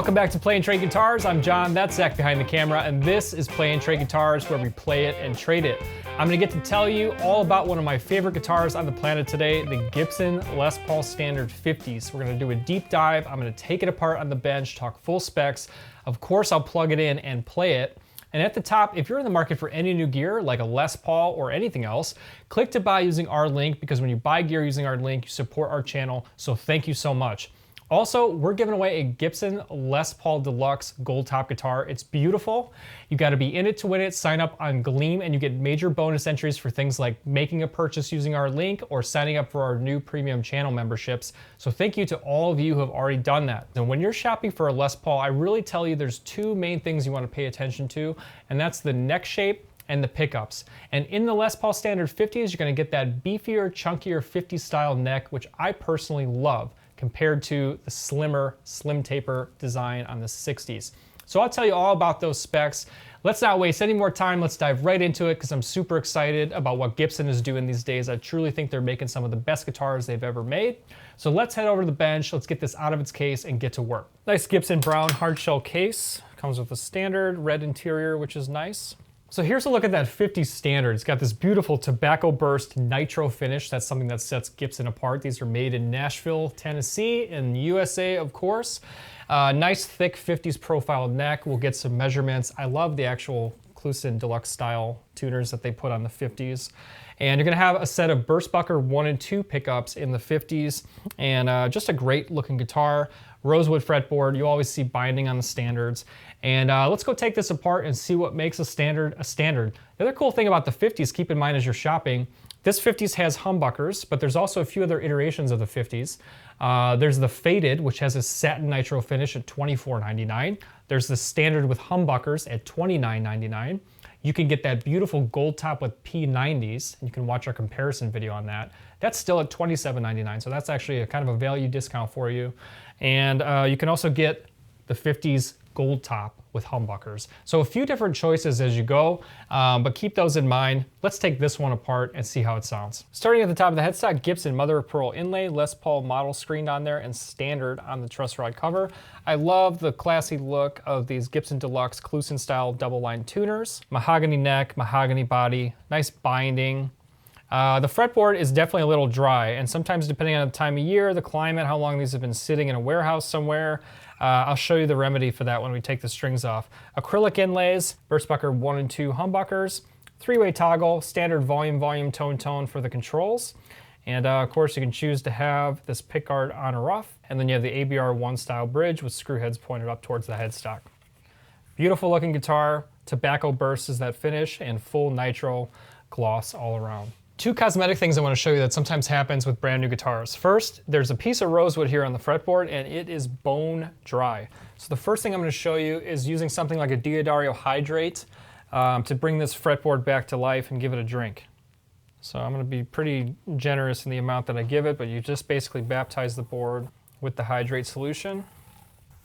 Welcome back to Play and Trade Guitars. I'm John, that's Zach behind the camera, and this is Play and Trade Guitars, where we play it and trade it. I'm gonna get to tell you all about one of my favorite guitars on the planet today, the Gibson Les Paul Standard 50s. We're gonna do a deep dive. I'm gonna take it apart on the bench, talk full specs. Of course, I'll plug it in and play it. And at the top, if you're in the market for any new gear, like a Les Paul or anything else, click to buy using our link, because when you buy gear using our link, you support our channel, so thank you so much. Also, we're giving away a Gibson Les Paul Deluxe gold top guitar. It's beautiful. You gotta be in it to win it. Sign up on Gleam and you get major bonus entries for things like making a purchase using our link or signing up for our new premium channel memberships. So thank you to all of you who have already done that. And when you're shopping for a Les Paul, I really tell you there's two main things you wanna pay attention to, and that's the neck shape and the pickups. And in the Les Paul Standard 50s, you're gonna get that beefier, chunkier 50s style neck, which I personally love, compared to the slimmer, slim taper design on the 60s. So I'll tell you all about those specs. Let's not waste any more time. Let's dive right into it, because I'm super excited about what Gibson is doing these days. I truly think they're making some of the best guitars they've ever made. So let's head over to the bench. Let's get this out of its case and get to work. Nice Gibson brown hardshell case. Comes with a standard red interior, which is nice. So here's a look at that 50 Standard. It's got this beautiful tobacco burst nitro finish. That's something that sets Gibson apart. These are made in Nashville, Tennessee, in the USA, of course. Nice thick 50s profile neck. We'll get some measurements. I love the actual Kluson Deluxe style tuners that they put on the 50s. And you're gonna have a set of Burstbucker 1 and 2 pickups in the 50s, and just a great looking guitar. Rosewood fretboard, you always see binding on the standards. And let's go take this apart and see what makes a standard a standard. The other cool thing about the 50s, keep in mind as you're shopping, this 50s has humbuckers, but there's also a few other iterations of the 50s. There's the Faded, which has a satin nitro finish at $24.99. There's the standard with humbuckers at $29.99. You can get that beautiful gold top with P90s, and you can watch our comparison video on that. That's still at $27.99, so that's actually a kind of a value discount for you. And you can also get the 50s gold top with humbuckers. So a few different choices as you go, but keep those in mind. Let's take this one apart and see how it sounds. Starting at the top of the headstock, Gibson mother of pearl inlay, Les Paul model screened on there, and standard on the truss rod cover. I love the classy look of these Gibson Deluxe Kluson style double line tuners. Mahogany neck, mahogany body, nice binding. The fretboard is definitely a little dry, and sometimes depending on the time of year, the climate, how long these have been sitting in a warehouse somewhere, I'll show you the remedy for that when we take the strings off. Acrylic inlays, Burstbucker 1 and 2 humbuckers, 3-way toggle, standard volume, tone for the controls. And of course you can choose to have this pickguard on or off, and then you have the ABR1 style bridge with screw heads pointed up towards the headstock. Beautiful looking guitar, tobacco burst is that finish, and full nitro gloss all around. Two cosmetic things I want to show you that sometimes happens with brand new guitars. First, there's a piece of rosewood here on the fretboard, and it is bone dry. So the first thing I'm going to show you is using something like a Diodario hydrate to bring this fretboard back to life and give it a drink. So I'm going to be pretty generous in the amount that I give it, but you just basically baptize the board with the hydrate solution.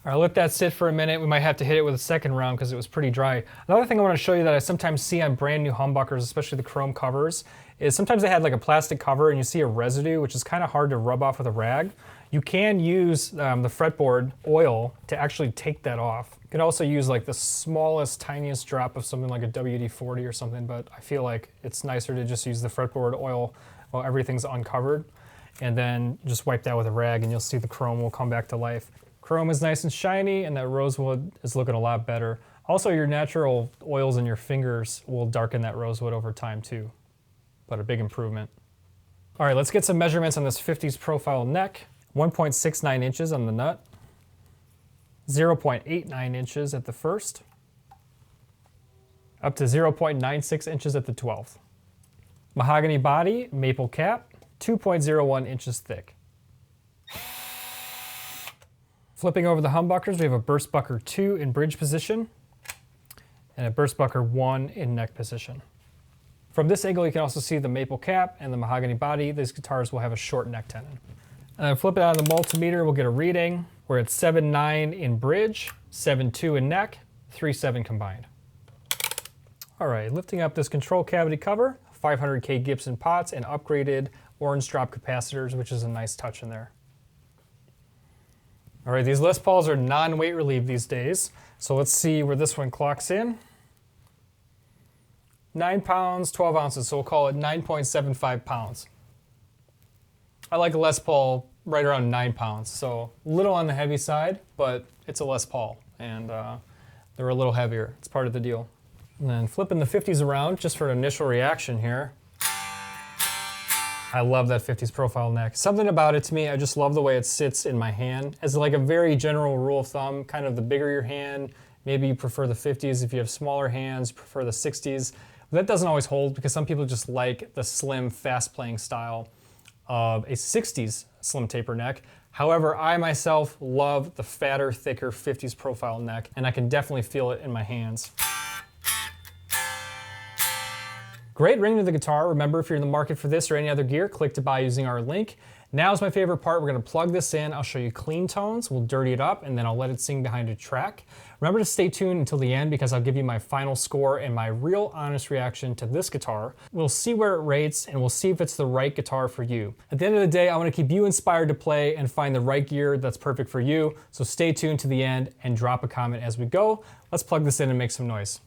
All right, let that sit for a minute. We might have to hit it with a second round because it was pretty dry. Another thing I want to show you that I sometimes see on brand new humbuckers, especially the chrome covers, is sometimes they had like a plastic cover and you see a residue, which is kind of hard to rub off with a rag. You can use the fretboard oil to actually take that off. You can also use like the smallest, tiniest drop of something like a WD-40 or something, but I feel like it's nicer to just use the fretboard oil while everything's uncovered, and then just wipe that with a rag and you'll see the chrome will come back to life. Chrome is nice and shiny, and that rosewood is looking a lot better. Also, your natural oils in your fingers will darken that rosewood over time too, but a big improvement. All right, let's get some measurements on this 50s profile neck. 1.69 inches on the nut, 0.89 inches at the first, up to 0.96 inches at the 12th. Mahogany body, maple cap, 2.01 inches thick. Flipping over the humbuckers, we have a Burstbucker 2 in bridge position and a Burstbucker 1 in neck position. From this angle, you can also see the maple cap and the mahogany body. These guitars will have a short neck tenon. Flip it out of the multimeter, we'll get a reading. We're at 7.9 in bridge, 7.2 in neck, 3.7 combined. All right, lifting up this control cavity cover, 500K Gibson pots and upgraded orange drop capacitors, which is a nice touch in there. All right, these Les Pauls are non-weight relieved these days. So let's see where this one clocks in. 9 pounds, 12 ounces, so we'll call it 9.75 pounds. I like a Les Paul right around 9 pounds, so a little on the heavy side, but it's a Les Paul, and they're a little heavier. It's part of the deal. And then flipping the 50s around just for an initial reaction here. I love that 50s profile neck. Something about it to me, I just love the way it sits in my hand. As like a very general rule of thumb, kind of the bigger your hand, maybe you prefer the 50s. If you have smaller hands, you prefer the 60s. But that doesn't always hold because some people just like the slim, fast playing style of a 60s slim taper neck. However, I myself love the fatter, thicker 50s profile neck, and I can definitely feel it in my hands. Great ring to the guitar. Remember, if you're in the market for this or any other gear, click to buy using our link. Now is my favorite part. We're gonna plug this in. I'll show you clean tones. We'll dirty it up, and then I'll let it sing behind a track. Remember to stay tuned until the end because I'll give you my final score and my real honest reaction to this guitar. We'll see where it rates, and we'll see if it's the right guitar for you. At the end of the day, I wanna keep you inspired to play and find the right gear that's perfect for you. So stay tuned to the end and drop a comment as we go. Let's plug this in and make some noise.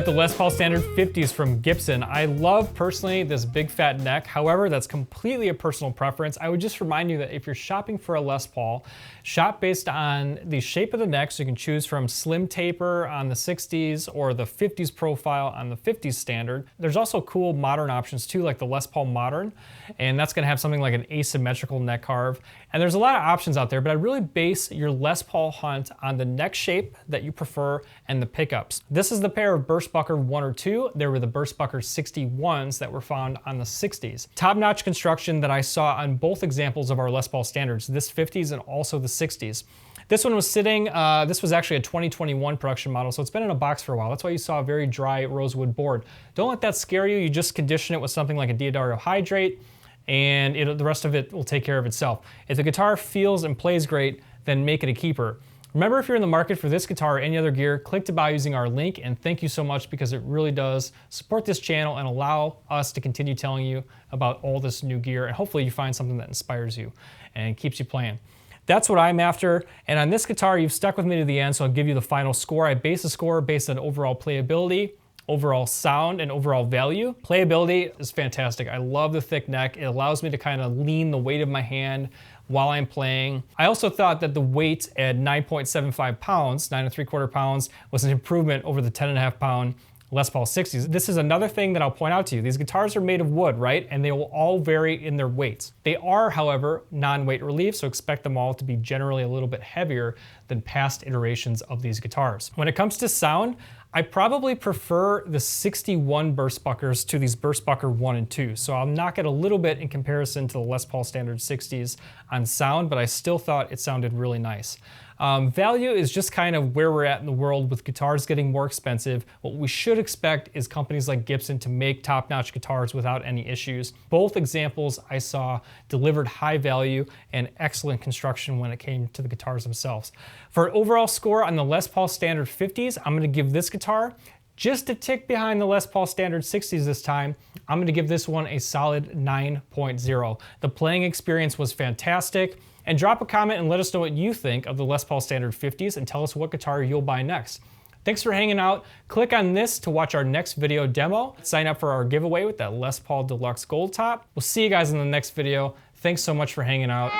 got the Les Paul Standard 50s from Gibson. I love personally this big fat neck. However, that's completely a personal preference. I would just remind you that if you're shopping for a Les Paul, shop based on the shape of the neck, so you can choose from slim taper on the 60s or the 50s profile on the 50s Standard. There's also cool modern options too, like the Les Paul Modern, and that's gonna have something like an asymmetrical neck carve. And there's a lot of options out there, but I really base your Les Paul hunt on the neck shape that you prefer and the pickups. This is the pair of Burstbucker 1 or 2. There were the Burstbucker 61s that were found on the 60s. Top-notch construction that I saw on both examples of our Les Paul Standards, this 50s and also the 60s. This one was sitting, this was actually a 2021 production model, so it's been in a box for a while. That's why you saw a very dry rosewood board. Don't let that scare you. You just condition it with something like a Diodario hydrate, and the rest of it will take care of itself. If the guitar feels and plays great, then make it a keeper. Remember, if you're in the market for this guitar or any other gear, click to buy using our link, and thank you so much because it really does support this channel and allow us to continue telling you about all this new gear, and hopefully you find something that inspires you and keeps you playing. That's what I'm after, and on this guitar, you've stuck with me to the end, so I'll give you the final score. I base the score based on overall playability, overall sound, and overall value. Playability is fantastic. I love the thick neck. It allows me to kind of lean the weight of my hand while I'm playing. I also thought that the weight at 9.75 pounds, 9 3/4 pounds, was an improvement over the 10.5 pound Les Paul 60s. This is another thing that I'll point out to you. These guitars are made of wood, right? And they will all vary in their weights. They are, however, non-weight relief, so expect them all to be generally a little bit heavier than past iterations of these guitars. When it comes to sound, I probably prefer the 61 Burstbuckers to these Burstbucker 1 and 2. So I'll knock it a little bit in comparison to the Les Paul Standard 60s on sound, but I still thought it sounded really nice. Value is just kind of where we're at in the world with guitars getting more expensive. What we should expect is companies like Gibson to make top-notch guitars without any issues. Both examples I saw delivered high value and excellent construction when it came to the guitars themselves. For an overall score on the Les Paul Standard 50s, I'm gonna give this guitar just a tick behind the Les Paul Standard 60s this time. I'm gonna give this one a solid 9.0. The playing experience was fantastic. And drop a comment and let us know what you think of the Les Paul Standard 50s and tell us what guitar you'll buy next. Thanks for hanging out. Click on this to watch our next video demo. Sign up for our giveaway with that Les Paul Deluxe Gold Top. We'll see you guys in the next video. Thanks so much for hanging out.